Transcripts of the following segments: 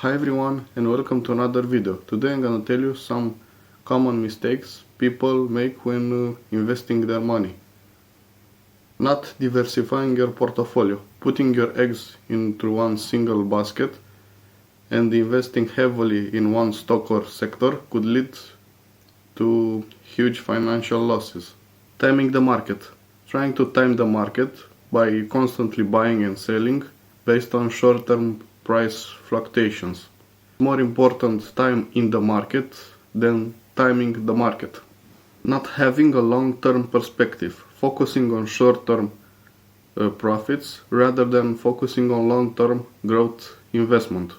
Hi everyone and welcome to another video. Today I'm gonna tell you some common mistakes people make when investing their money. Not diversifying your portfolio, putting your eggs into one single basket and investing heavily in one stock or sector could lead to huge financial losses. Timing the market. Trying to time the market by constantly buying and selling based on short-term price fluctuations. More important time in the market than timing the market. Not having a long-term perspective, focusing on short-term profits rather than focusing on long-term growth investment.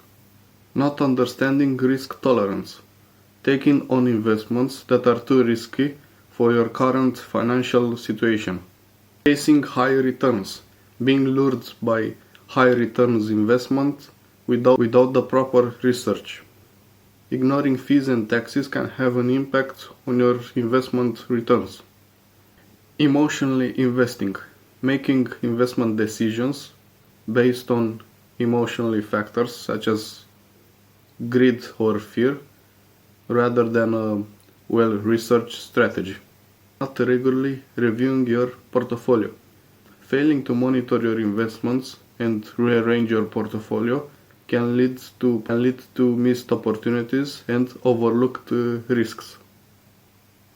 Not understanding risk tolerance, taking on investments that are too risky for your current financial situation. Chasing high returns, being lured by high returns investment without the proper research. Ignoring fees and taxes can have an impact on your investment returns. Emotionally investing, making investment decisions based on emotional factors such as greed or fear rather than a well-researched strategy. Not regularly reviewing your portfolio. Failing to monitor your investments and rearrange your portfolio can lead to missed opportunities and overlooked risks.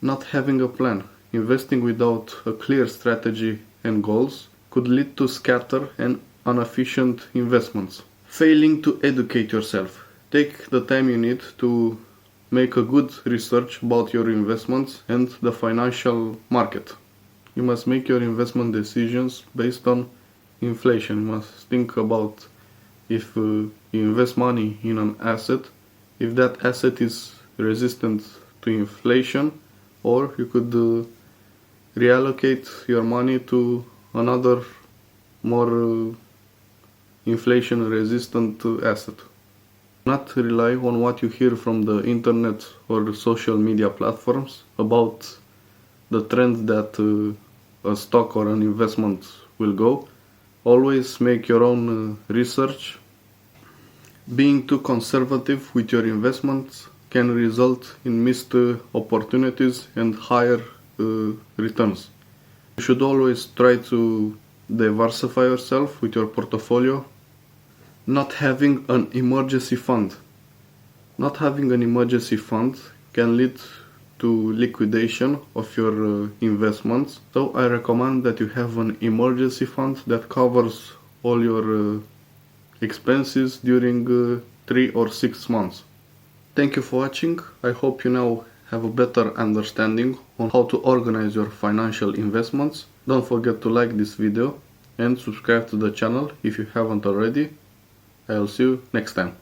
Not having a plan, investing without a clear strategy and goals could lead to scatter and inefficient investments. Failing to educate yourself. Take the time you need to make a good research about your investments and the financial market. You must make your investment decisions based on inflation. You must think about if you invest money in an asset, if that asset is resistant to inflation, or you could reallocate your money to another more inflation resistant asset. Not rely on what you hear from the internet or social media platforms about the trend that a stock or an investment will go. Always make your own research. Being too conservative with your investments can result in missed opportunities and higher returns. You should always try to diversify yourself with your portfolio. Not having an emergency fund. Not having an emergency fund can lead to liquidation of your investments, so I recommend that you have an emergency fund that covers all your expenses during 3 or 6 months. Thank you for watching. I hope you now have a better understanding on how to organize your financial investments. Don't forget to like this video and subscribe to the channel if you haven't already. I'll see you next time.